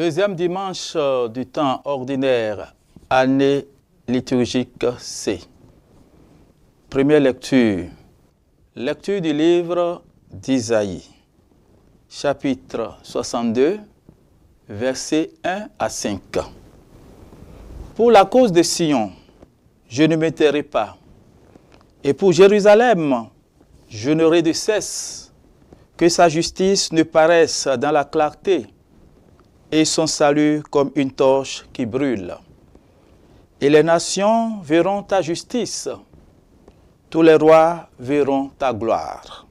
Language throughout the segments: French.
Deuxième dimanche du temps ordinaire, année liturgique C. Première lecture. Lecture du livre d'Isaïe, chapitre 62, versets 1 à 5. Pour la cause de Sion, je ne me tairai pas, et pour Jérusalem, je n'aurai de cesse que sa justice ne paraisse dans la clarté, et son salut comme une torche qui brûle. Et les nations verront ta justice, tous les rois verront ta gloire.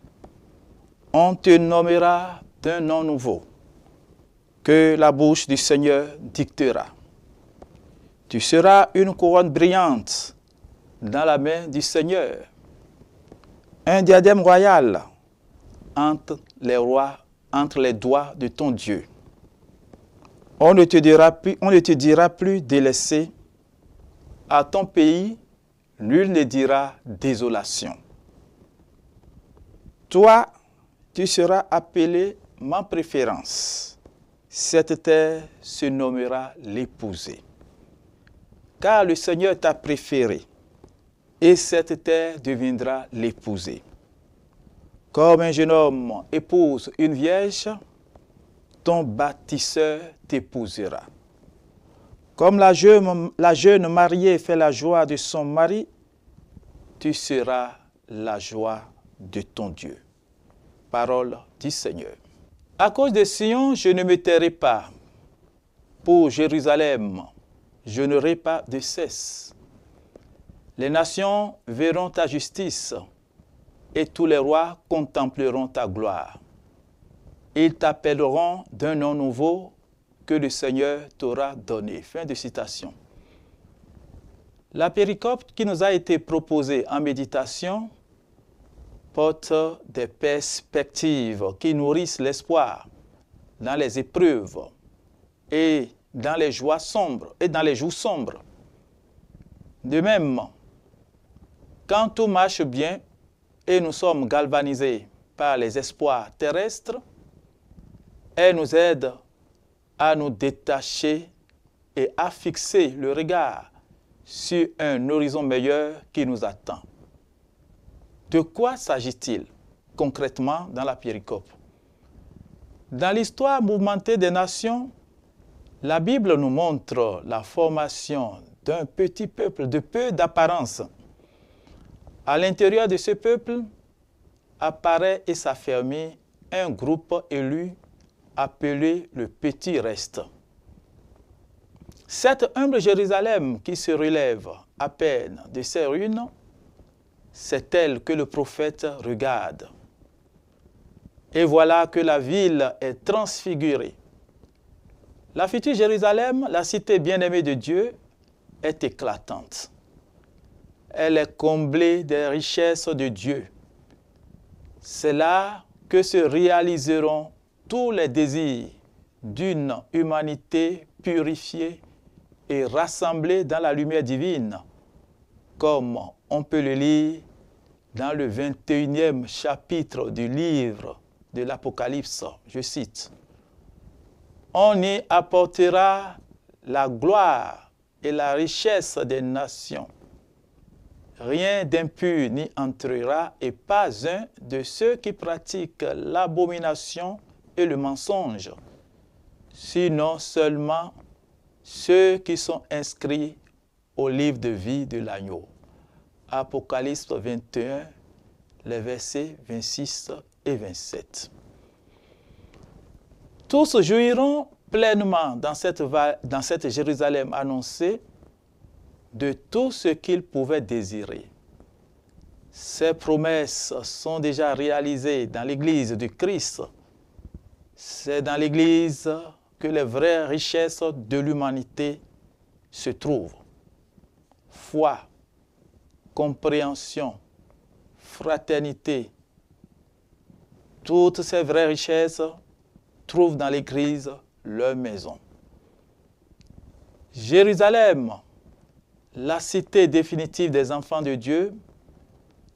On te nommera d'un nom nouveau, que la bouche du Seigneur dictera. Tu seras une couronne brillante dans la main du Seigneur, un diadème royal entre les doigts de ton Dieu. On ne te dira plus délaissé. À ton pays, nul ne dira désolation. Toi, tu seras appelé ma préférence. Cette terre se nommera l'épousée. Car le Seigneur t'a préféré, et cette terre deviendra l'épousée. Comme un jeune homme épouse une vierge, ton bâtisseur t'épousera. Comme la jeune mariée fait la joie de son mari, tu seras la joie de ton Dieu. Parole du Seigneur. À cause de Sion, je ne me tairai pas. Pour Jérusalem, je n'aurai pas de cesse. Les nations verront ta justice, et tous les rois contempleront ta gloire. Ils t'appelleront d'un nom nouveau que le Seigneur t'aura donné. Fin de citation. La péricope qui nous a été proposée en méditation porte des perspectives qui nourrissent l'espoir dans les épreuves et dans les joies sombres et dans les jours sombres. De même, quand tout marche bien et nous sommes galvanisés par les espoirs terrestres, elle nous aide à nous détacher et à fixer le regard sur un horizon meilleur qui nous attend. De quoi s'agit-il concrètement dans la péricope? Dans l'histoire mouvementée des nations, la Bible nous montre la formation d'un petit peuple de peu d'apparence. À l'intérieur de ce peuple apparaît et s'affermit un groupe élu appelé le petit reste. Cette humble Jérusalem qui se relève à peine de ses ruines, c'est elle que le prophète regarde. Et voilà que la ville est transfigurée. La future Jérusalem, la cité bien-aimée de Dieu, est éclatante. Elle est comblée des richesses de Dieu. C'est là que se réaliseront tous les désirs d'une humanité purifiée et rassemblée dans la lumière divine, comme on peut le lire dans le 21e chapitre du livre de l'Apocalypse. Je cite, « On y apportera la gloire et la richesse des nations. Rien d'impur n'y entrera et pas un de ceux qui pratiquent l'abomination et le mensonge, sinon seulement ceux qui sont inscrits au livre de vie de l'agneau. » Apocalypse 21, les versets 26 et 27. Tous jouiront pleinement dans cette Jérusalem annoncée de tout ce qu'ils pouvaient désirer. Ces promesses sont déjà réalisées dans l'Église du Christ. C'est dans l'Église que les vraies richesses de l'humanité se trouvent. Foi, compréhension, fraternité, toutes ces vraies richesses trouvent dans l'Église leur maison. Jérusalem, la cité définitive des enfants de Dieu,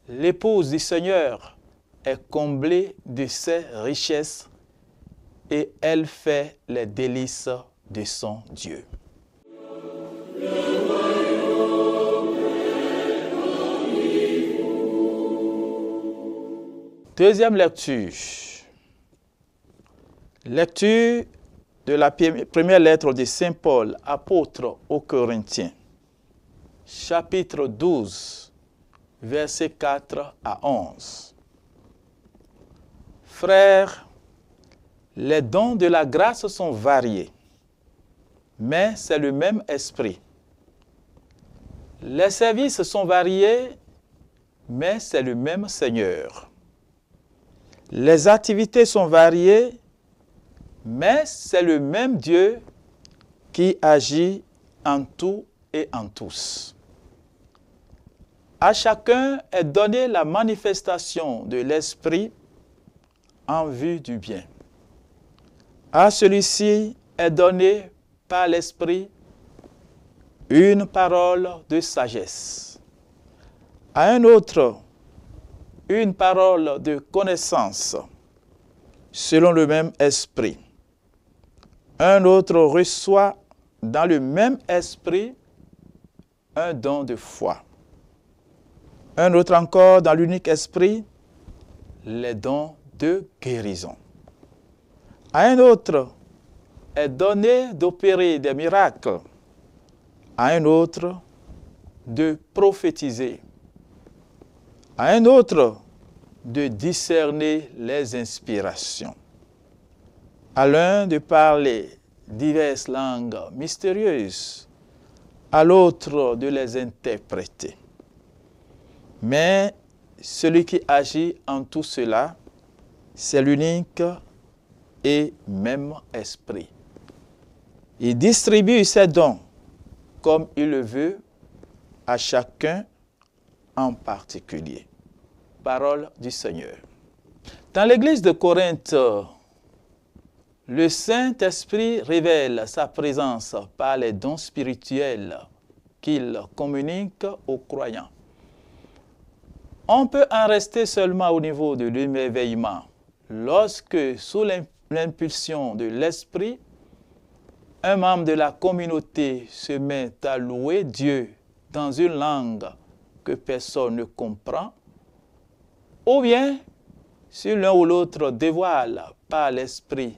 l'épouse du Seigneur, est comblée de ses richesses et elle fait les délices de son Dieu. Deuxième lecture. Lecture de la première lettre de Saint Paul, apôtre aux Corinthiens. Chapitre 12, versets 4 à 11. Frères, les dons de la grâce sont variés, mais c'est le même esprit. Les services sont variés, mais c'est le même Seigneur. Les activités sont variées, mais c'est le même Dieu qui agit en tout et en tous. À chacun est donnée la manifestation de l'Esprit en vue du bien. À celui-ci est donnée par l'Esprit une parole de sagesse. À un autre, une parole de connaissance, selon le même esprit. Un autre reçoit dans le même esprit un don de foi. Un autre encore dans l'unique esprit, les dons de guérison. À un autre est donné d'opérer des miracles. À un autre, de prophétiser. À un autre, de discerner les inspirations. À l'un de parler diverses langues mystérieuses, à l'autre de les interpréter. Mais celui qui agit en tout cela, c'est l'unique et même esprit. Il distribue ses dons comme il le veut à chacun en particulier. Parole du Seigneur. Dans l'église de Corinthe, le Saint-Esprit révèle sa présence par les dons spirituels qu'il communique aux croyants. On peut en rester seulement au niveau de l'émerveillement lorsque, sous l'impulsion de l'Esprit, un membre de la communauté se met à louer Dieu dans une langue que personne ne comprend, ou bien si l'un ou l'autre dévoile par l'Esprit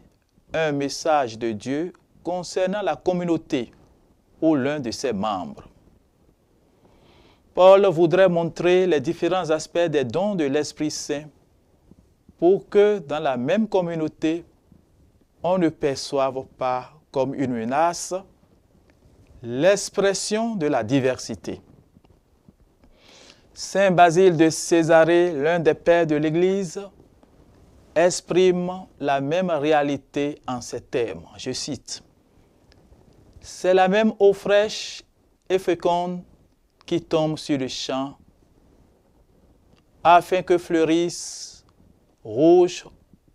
un message de Dieu concernant la communauté ou l'un de ses membres. Paul voudrait montrer les différents aspects des dons de l'Esprit Saint pour que dans la même communauté, on ne perçoive pas comme une menace l'expression de la diversité. Saint Basile de Césarée, l'un des pères de l'Église, exprime la même réalité en ces termes. Je cite, « C'est la même eau fraîche et féconde qui tombe sur le champ, afin que fleurisse rouge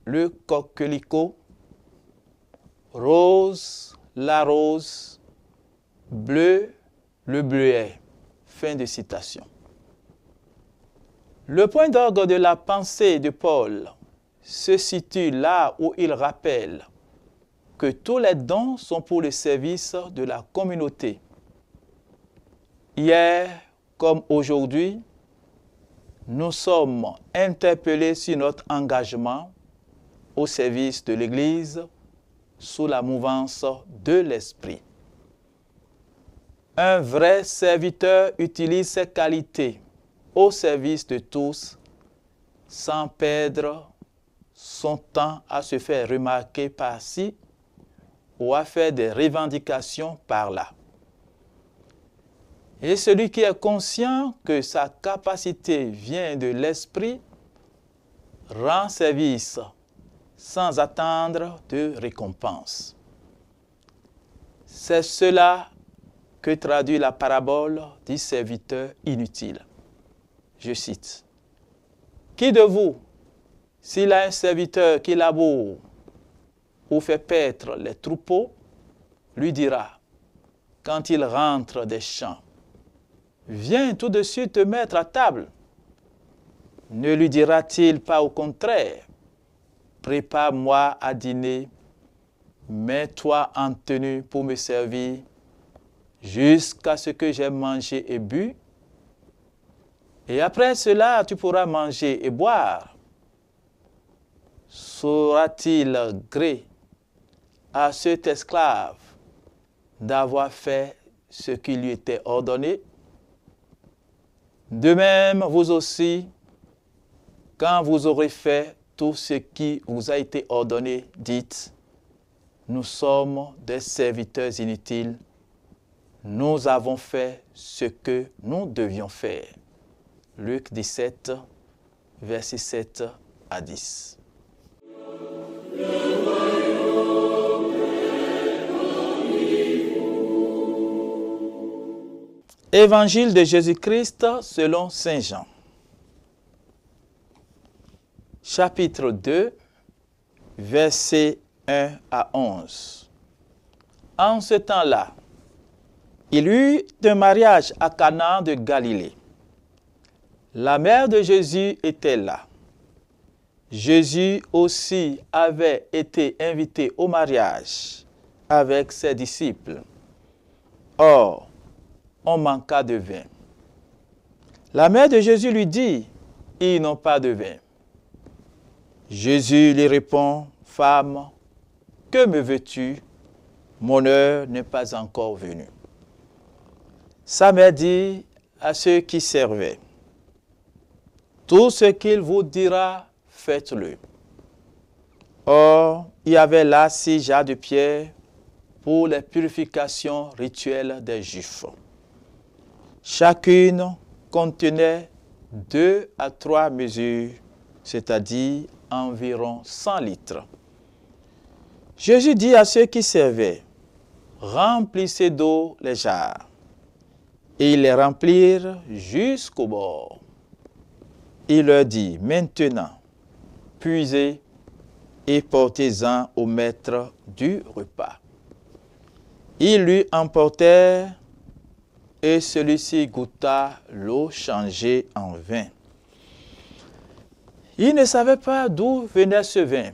le coquelicot, rose la rose, bleu le bleuet. » Fin de citation. Le point d'orgue de la pensée de Paul se situe là où il rappelle que tous les dons sont pour le service de la communauté. Hier comme aujourd'hui, nous sommes interpellés sur notre engagement au service de l'Église sous la mouvance de l'Esprit. Un vrai serviteur utilise ses qualités au service de tous sans perdre son temps à se faire remarquer par-ci ou à faire des revendications par-là. Et celui qui est conscient que sa capacité vient de l'Esprit rend service sans attendre de récompense. C'est cela que traduit la parabole du serviteur inutile. Je cite, « Qui de vous, s'il a un serviteur qui laboure ou fait paître les troupeaux, lui dira, quand il rentre des champs, « Viens tout de suite te mettre à table ». Ne lui dira-t-il pas au contraire, « Prépare-moi à dîner, mets-toi en tenue pour me servir jusqu'à ce que j'aie mangé et bu. Et après cela, tu pourras manger et boire. Sera-t-il gré à cet esclave d'avoir fait ce qui lui était ordonné? De même, vous aussi, quand vous aurez fait tout ce qui vous a été ordonné, dites, nous sommes des serviteurs inutiles, nous avons fait ce que nous devions faire. Luc 17, versets 7 à 10. Évangile de Jésus-Christ selon Saint Jean. Chapitre 2, versets 1 à 11. En ce temps-là, il y eut un mariage à Cana de Galilée. La mère de Jésus était là. Jésus aussi avait été invité au mariage avec ses disciples. Or, on manqua de vin. La mère de Jésus lui dit, « Ils n'ont pas de vin. » Jésus lui répond, « Femme, que me veux-tu? Mon heure n'est pas encore venue. » Sa mère dit à ceux qui servaient, « Tout ce qu'il vous dira, faites-le. » Or, il y avait là 6 jarres de pierre pour les purifications rituelles des Juifs. Chacune contenait 2 à 3 mesures, c'est-à-dire environ 100 litres. Jésus dit à ceux qui servaient, « Remplissez d'eau les jarres. » Et ils les remplirent jusqu'au bord. Il leur dit, « Maintenant, puisez et portez-en au maître du repas. » Ils lui emportèrent et celui-ci goûta l'eau changée en vin. Il ne savait pas d'où venait ce vin,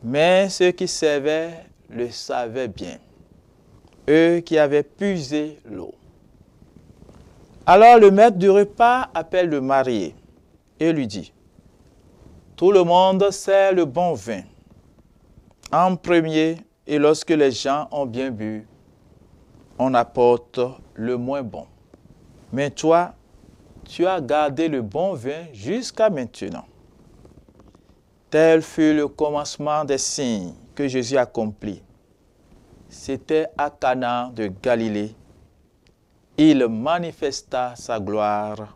mais ceux qui servaient le savaient bien, eux qui avaient puisé l'eau. Alors le maître du repas appelle le marié et lui dit, « Tout le monde sert le bon vin en premier, et lorsque les gens ont bien bu, on apporte le moins bon. Mais toi, tu as gardé le bon vin jusqu'à maintenant. » Tel fut le commencement des signes que Jésus accomplit. C'était à Cana de Galilée. Il manifesta sa gloire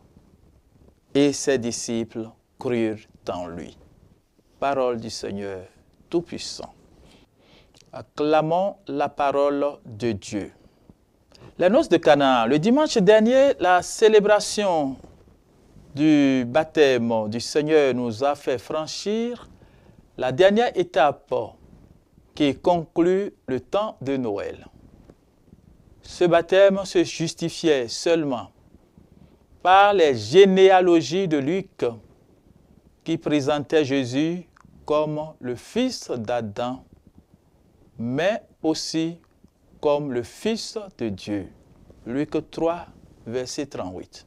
et ses disciples crurent en lui. Parole du Seigneur Tout-Puissant. Acclamons la parole de Dieu. Les noces de Cana. Le dimanche dernier, la célébration du baptême du Seigneur nous a fait franchir la dernière étape qui conclut le temps de Noël. Ce baptême se justifiait seulement par les généalogies de Luc qui présentaient Jésus comme le fils d'Adam, mais aussi comme le Fils de Dieu. Luc 3, verset 38.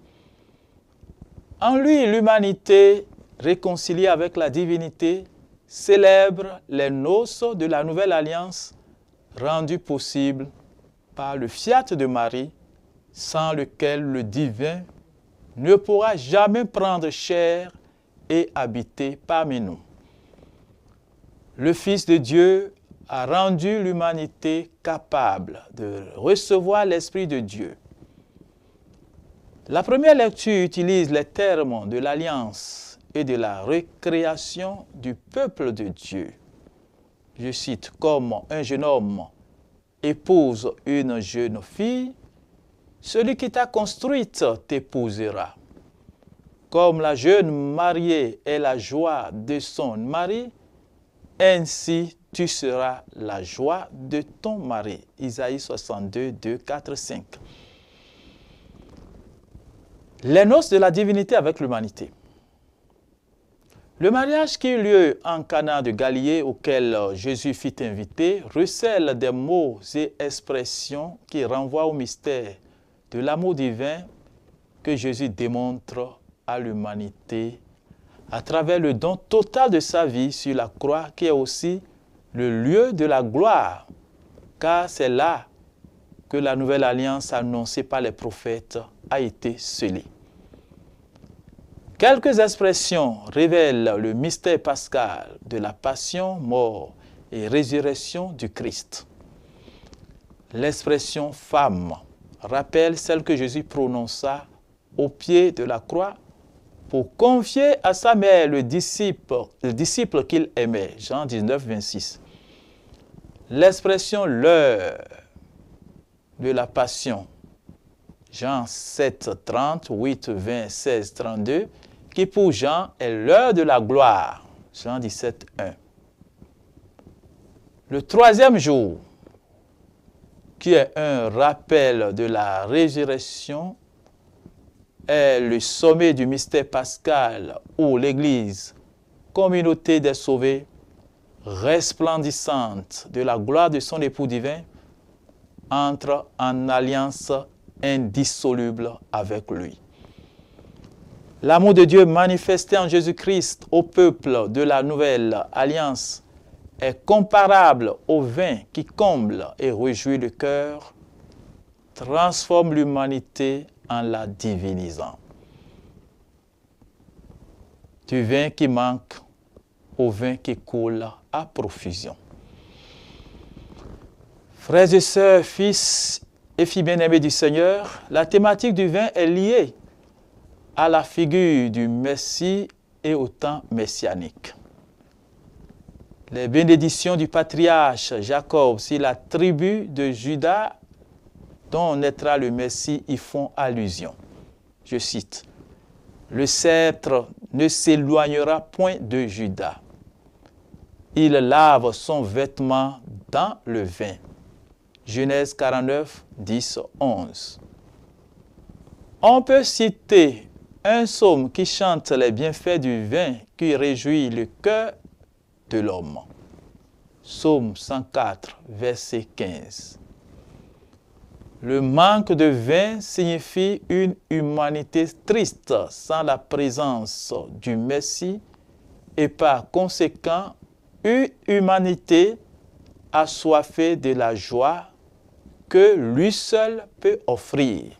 En lui, l'humanité, réconciliée avec la divinité, célèbre les noces de la nouvelle alliance rendues possibles par le fiat de Marie, sans lequel le divin ne pourra jamais prendre chair et habiter parmi nous. Le Fils de Dieu a rendu l'humanité capable de recevoir l'Esprit de Dieu. La première lecture utilise les termes de l'alliance et de la récréation du peuple de Dieu. Je cite, « Comme un jeune homme épouse une jeune fille, celui qui t'a construite t'épousera. Comme la jeune mariée est la joie de son mari, ainsi tu seras la joie de ton mari. » Isaïe 62, 2, 4, 5. Les noces de la divinité avec l'humanité. Le mariage qui eut lieu en Cana de Galilée, auquel Jésus fut invité, recèle des mots et expressions qui renvoient au mystère de l'amour divin que Jésus démontre à l'humanité à travers le don total de sa vie sur la croix, qui est aussi le lieu de la gloire, car c'est là que la nouvelle alliance annoncée par les prophètes a été scellée. Quelques expressions révèlent le mystère pascal de la passion, mort et résurrection du Christ. L'expression « femme » rappelle celle que Jésus prononça au pied de la croix pour confier à sa mère le disciple qu'il aimait. Jean 19, 26. L'expression « l'heure » de la passion. Jean 7, 30, 8, 20, 16, 32, qui pour Jean est l'heure de la gloire. Jean 17, 1. Le troisième jour, qui est un rappel de la résurrection, est le sommet du mystère pascal où l'Église, communauté des sauvés, resplendissante de la gloire de son époux divin, entre en alliance indissoluble avec lui. L'amour de Dieu manifesté en Jésus-Christ au peuple de la nouvelle alliance est comparable au vin qui comble et réjouit le cœur, transforme l'humanité en la divinisant. Du vin qui manque au vin qui coule à profusion. Frères et sœurs, fils et filles bien-aimés du Seigneur, la thématique du vin est liée à la figure du Messie et au temps messianique. Les bénédictions du patriarche Jacob sur la tribu de Juda dont naîtra le Messie y font allusion. Je cite, « Le sceptre ne s'éloignera point de Juda. Il lave son vêtement dans le vin. » Genèse 49, 10, 11. On peut citer un psaume qui chante les bienfaits du vin qui réjouit le cœur de l'homme. Psaume 104, verset 15. Le manque de vin signifie une humanité triste sans la présence du Messie et par conséquent une humanité assoiffée de la joie que lui seul peut offrir.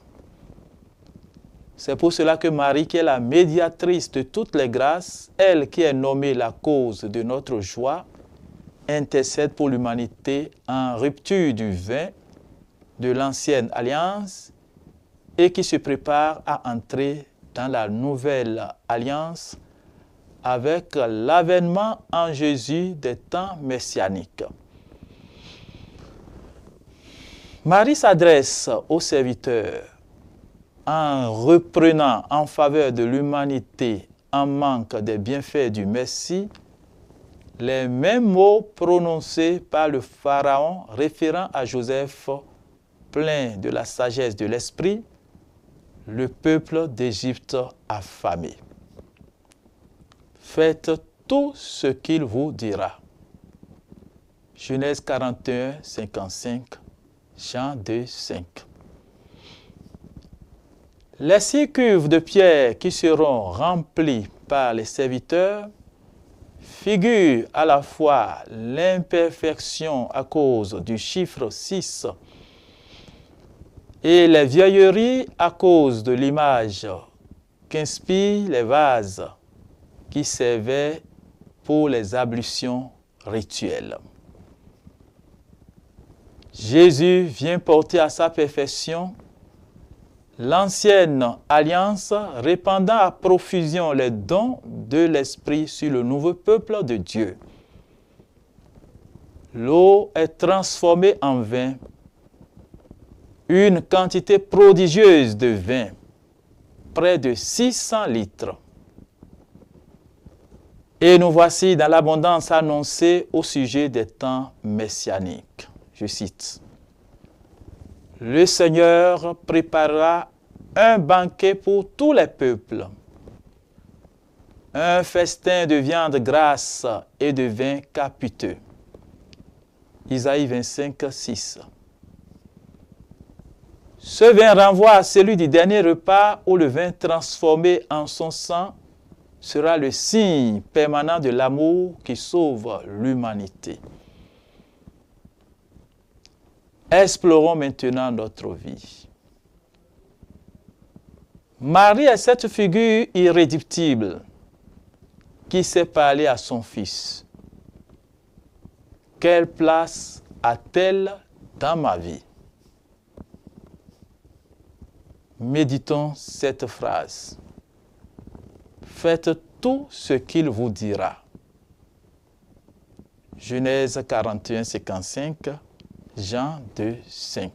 C'est pour cela que Marie, qui est la médiatrice de toutes les grâces, elle qui est nommée la cause de notre joie, intercède pour l'humanité en rupture du vin de l'ancienne alliance et qui se prépare à entrer dans la nouvelle alliance avec l'avènement en Jésus des temps messianiques. Marie s'adresse aux serviteurs en reprenant en faveur de l'humanité en manque des bienfaits du Messie les mêmes mots prononcés par le Pharaon référant à Joseph, plein de la sagesse de l'esprit, le peuple d'Égypte affamé. Faites tout ce qu'il vous dira. Genèse 41, 55, Jean 2, 5. Les 6 cuves de pierre qui seront remplies par les serviteurs figurent à la fois l'imperfection à cause du chiffre 6 et les vieilleries à cause de l'image qu'inspirent les vases qui servaient pour les ablutions rituelles. Jésus vient porter à sa perfection l'ancienne alliance, répandant à profusion les dons de l'Esprit sur le nouveau peuple de Dieu. L'eau est transformée en vin, une quantité prodigieuse de vin, près de 600 litres. Et nous voici dans l'abondance annoncée au sujet des temps messianiques. Je cite. Le Seigneur préparera un banquet pour tous les peuples. un festin de viande grasse et de vin capiteux. Isaïe 25, 6. Ce vin renvoie à celui du dernier repas où le vin transformé en son sang sera le signe permanent de l'amour qui sauve l'humanité. Explorons maintenant notre vie. Marie est cette figure irréductible qui sait parler à son Fils. Quelle place a-t-elle dans ma vie? Méditons cette phrase. Faites tout ce qu'il vous dira. Genèse 41, 55, Jean 2, 5.